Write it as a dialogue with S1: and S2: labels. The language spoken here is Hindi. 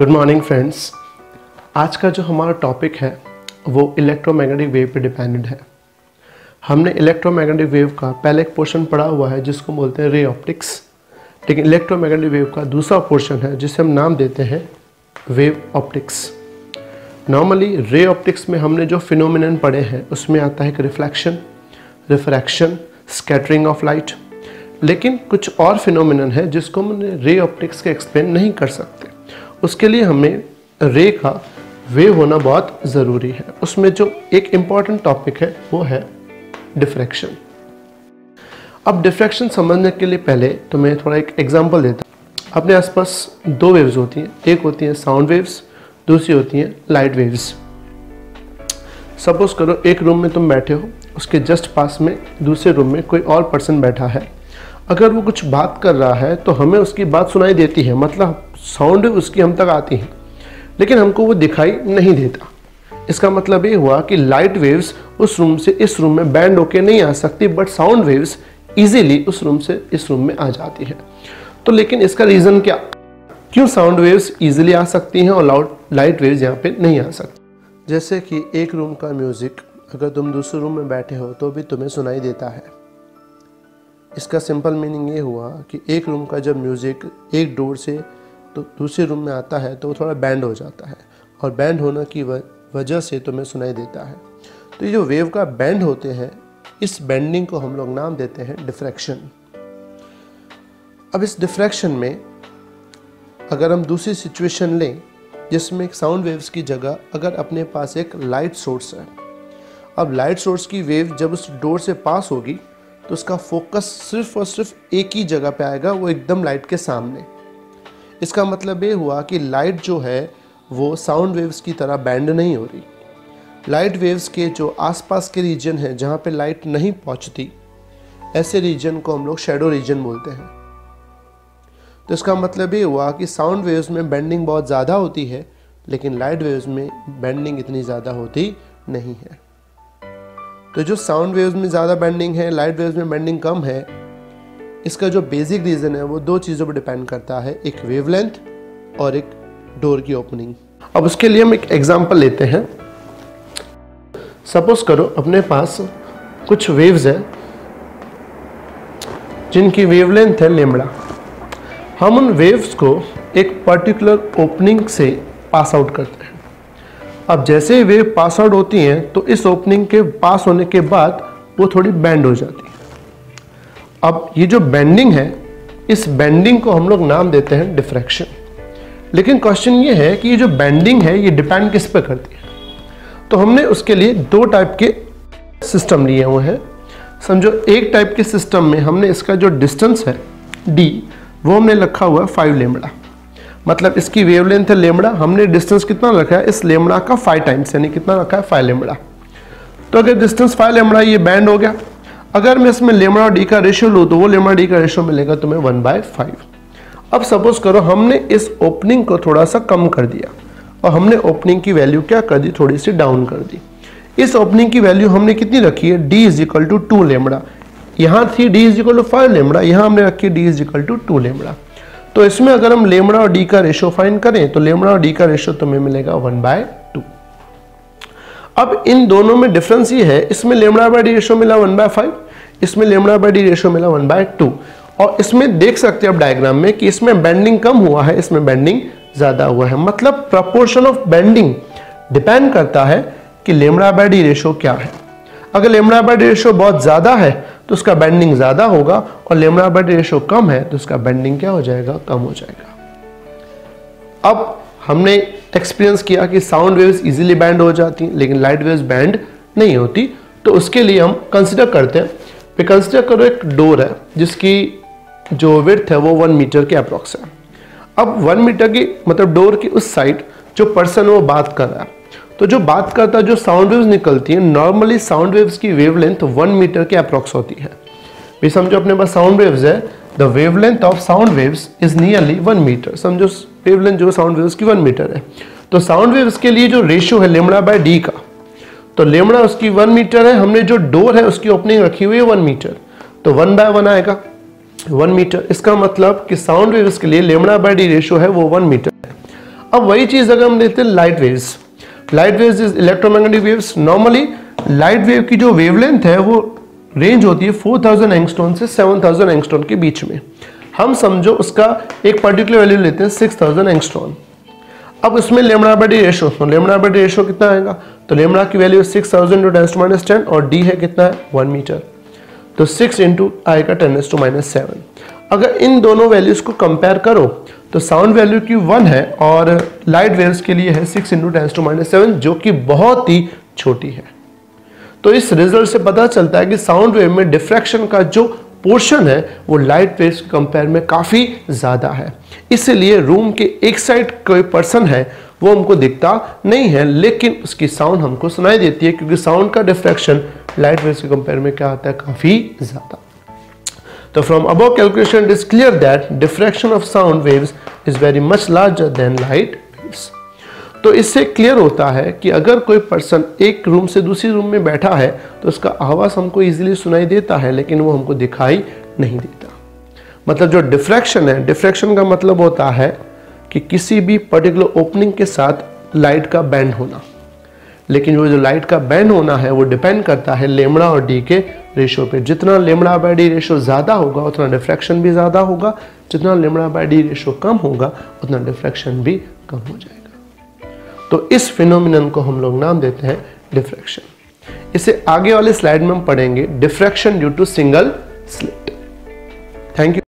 S1: Good morning friends. आज का जो हमारा टॉपिक है वो इलेक्ट्रोमैग्नेटिक वेव पे डिपेंडेंट है। हमने इलेक्ट्रोमैग्नेटिक वेव का पहले एक पोर्शन पढ़ा हुआ है जिसको बोलते हैं रे ऑप्टिक्स, लेकिन इलेक्ट्रोमैग्नेटिक वेव का दूसरा पोर्शन है जिसे हम नाम देते हैं wave optics. Normally ray optics में हमने जो फिनोमिनन पढ़े हैं उसमें आता है कि reflection, refraction, scattering of light, लेकिन कुछ और फिनोमिनन है जिसको हम रे ऑप्टिक्स के एक्सप्लेन नहीं कर सकते। उसके लिए हमें रे का वेव होना बहुत ज़रूरी है। उसमें जो एक इम्पॉर्टेंट टॉपिक है वो है डिफ्रैक्शन। अब डिफ्रैक्शन समझने के लिए पहले तो मैं थोड़ा एक एग्जांपल देता हूँ। अपने आसपास दो वेव्स होती हैं, एक होती है साउंड वेव्स, दूसरी होती है लाइट वेव्स। सपोज करो एक रूम में तुम बैठे हो, उसके जस्ट पास में दूसरे रूम में कोई और पर्सन बैठा है। अगर वो कुछ बात कर रहा है तो हमें उसकी बात सुनाई देती है, मतलब साउंड उसकी हम तक आती है, लेकिन हमको वो दिखाई नहीं देता। इसका मतलब ये हुआ कि लाइट वेव्स उस रूम से इस रूम में बैंड होके नहीं आ सकती, बट साउंड वेव्स इजीली उस रूम से इस रूम में आ जाती है। तो लेकिन इसका रीज़न क्या, क्यों साउंड वेव्स इजीली आ सकती हैं और लाइट वेव्स यहाँ पे नहीं आ सकती। जैसे कि एक रूम का म्यूज़िक अगर तुम दूसरे रूम में बैठे हो तो भी तुम्हें सुनाई देता है। इसका सिंपल मीनिंग ये हुआ कि एक रूम का जब म्यूज़िक एक डोर से तो दूसरे रूम में आता है तो वो थोड़ा बैंड हो जाता है, और बैंड होने की वजह से तुम्हें सुनाई देता है। तो ये जो वेव का बैंड होते हैं, इस बैंडिंग को हम लोग नाम देते हैं डिफ्रैक्शन। अब इस डिफ्रैक्शन में अगर हम दूसरी सिचुएशन लें जिसमें साउंड वेव्स की जगह अगर अपने पास एक लाइट सोर्स है। अब लाइट सोर्स की वेव जब उस डोर से पास होगी तो उसका फोकस सिर्फ और सिर्फ एक ही जगह पे आएगा, वो एकदम लाइट के सामने। इसका मतलब ये हुआ कि लाइट जो है वो साउंड वेव्स की तरह बैंड नहीं हो रही। लाइट वेव्स के जो आसपास के रीजन है जहाँ पे लाइट नहीं पहुँचती, ऐसे रीजन को हम लोग शैडो रीजन बोलते हैं। तो इसका मतलब ये हुआ कि साउंड वेव्स में बेंडिंग बहुत ज़्यादा होती है, लेकिन लाइट वेव्स में बेंडिंग इतनी ज़्यादा होती नहीं है। तो जो साउंड वेव्स में ज़्यादा बेंडिंग है, लाइट वेव्स में बेंडिंग कम है, इसका जो बेसिक रीज़न है वो दो चीज़ों पर डिपेंड करता है, एक वेवलेंथ और एक डोर की ओपनिंग। अब उसके लिए हम एक एग्जांपल लेते हैं। सपोज करो अपने पास कुछ वेव्स है जिनकी वेवलेंथ है लैम्बडा। हम उन वेव्स को एक पर्टिकुलर ओपनिंग से पास आउट करते हैं। अब जैसे ही वेव पास आउट होती हैं तो इस ओपनिंग के पास होने के बाद वो थोड़ी बैंड हो जाती है। अब ये जो बेंडिंग है, इस बेंडिंग को हम लोग नाम देते हैं डिफ्रैक्शन। लेकिन क्वेश्चन ये है कि ये जो बेंडिंग है ये डिपेंड किस पे करती है। तो हमने उसके लिए दो टाइप के सिस्टम लिए हुए हैं। समझो एक टाइप के सिस्टम में हमने इसका जो डिस्टेंस है d, वो हमने रखा हुआ है 5 लैम्बडा। मतलब इसकी वेवलेंथ है लैम्बडा, हमने डिस्टेंस कितना रखा है इस लैम्बडा का 5 टाइम्स, यानी कितना रखा है 5 लैम्बडा। तो अगर डिस्टेंस 5 लैम्बडा ये बैंड हो गया। अगर मैं इसमें लैम्बडा और डी का रेशियो लूँ तो वो लैम्बडा डी का रेशियो मिलेगा तुम्हें 1/5। अब सपोज करो हमने इस ओपनिंग को थोड़ा सा कम कर दिया और हमने ओपनिंग की वैल्यू क्या कर दी, थोड़ी सी डाउन कर दी। इस ओपनिंग की वैल्यू हमने कितनी रखी है, d = 2 लैम्बडा। यहाँ थी d = 5 लैम्बडा, यहाँ हमने रखी d = 2 लैम्बडा। तो इसमें अगर हम लैम्बडा और डी का रेशियो फाइंड करें तो लैम्बडा और डी का रेशियो तुम्हें मिलेगा 1/2। अब इन दोनों में डिफरेंस ये है, इसमें λ/d रेशियो मिला 1/5, इसमें λ/d रेशियो मिला 1/2। और इसमें देख सकते हैं आप डायग्राम में कि इसमें बेंडिंग कम हुआ है, इसमें बेंडिंग ज़्यादा हुआ है। मतलब प्रोपोर्शन ऑफ बेंडिंग डिपेंड करता है कि λ/d रेशियो क्या है। अगर λ/d रेशियो बहुत ज़्यादा है तो उसका बेंडिंग ज़्यादा होगा, और λ/d रेशियो कम है तो उसका बेंडिंग क्या हो जाएगा, कम हो जाएगा। अब हमने एक्सपीरियंस किया कि साउंड वेव्स इजीली बैंड हो जाती हैं, लेकिन लाइट वेव्स बैंड नहीं होती। तो उसके लिए हम कंसिडर करते हैं, कंसिडर करो एक डोर है जिसकी जो विड्थ है वो 1 मीटर के अप्रॉक्स है। अब 1 मीटर की मतलब डोर की उस साइड जो पर्सन वो बात कर रहा है, तो जो बात करता है जो साउंड वेव्स निकलती है, नॉर्मली साउंड वेव्स की वेवलेंथ 1 मीटर के अप्रॉक्स होती है। भी समझो अपने पास साउंड वेव्स है, the wavelength of sound waves is nearly 1 metre. समझो वेवलेंथ जो साउंड वेव्स की 1 मीटर है, तो साउंड वेव्स के लिए जो रेशियो है λ/d का, तो लैम्बडा उसकी 1 मीटर है, हमने जो डोर है उसकी ओपनिंग रखी हुई है 1 मीटर, तो 1/1 आएगा 1 मीटर। इसका मतलब कि साउंड वेव्स के लिए λ/d रेशियो है वो 1 मीटर है। अब वही चीज अगर हम देखते हैं light waves is electromagnetic waves. Normally light wave की जो वेवलेंथ है वो रेंज होती है 4000 एंगस्ट्रॉन से 7000 एंगस्ट्रॉन के बीच में। हम समझो उसका एक पर्टिकुलर वैल्यू लेते हैं 6000 एंगस्ट्रॉन। अब उसमें लेमड़ा बाय डी रेशो, तो लेमड़ा बाय डी रेशो कितना आएगा, तो लेमड़ा की वैल्यू 6000 × 10⁻10 और डी है कितना है 1 मीटर, तो 6 × आएगा 10⁻7। अगर इन दोनों वैल्यूज को कंपेयर करो तो साउंड वैल्यू की 1 है और लाइट वेव्स के लिए है 6 × 10⁻7 जो कि बहुत ही छोटी है। तो इस रिजल्ट से पता चलता है कि साउंड वेव में डिफ्रैक्शन का जो पोर्शन है वो लाइट वेव्स के कंपेयर में काफी ज्यादा है। इसलिए रूम के एक साइड कोई पर्सन है वो हमको दिखता नहीं है, लेकिन उसकी साउंड हमको सुनाई देती है, क्योंकि साउंड का डिफ्रैक्शन लाइट वेव्स के कंपेयर में क्या आता है, काफी ज्यादा। तो from above calculation it is clear that diffraction of sound waves is very much larger than light waves. तो इससे क्लियर होता है कि अगर कोई पर्सन एक रूम से दूसरी रूम में बैठा है तो उसका आवाज हमको इजीली सुनाई देता है, लेकिन वो हमको दिखाई नहीं देता। मतलब जो डिफ्रैक्शन है, डिफ्रैक्शन का मतलब होता है कि किसी भी पर्टिकुलर ओपनिंग के साथ लाइट का बैंड होना, लेकिन वो जो लाइट का बैंड होना है वो डिपेंड करता है लेमड़ा और डी के रेशो पे। जितना लेमड़ा बाय डी रेशो ज्यादा होगा उतना डिफ्रैक्शन भी ज्यादा होगा, जितना लेमड़ा बाय डी रेशो कम होगा उतना डिफ्रैक्शन भी कम हो जाएगा। तो इस फिनोमिनन को हम लोग नाम देते हैं डिफ्रैक्शन। इसे आगे वाले स्लाइड में हम पढ़ेंगे, diffraction due to single slit. Thank you.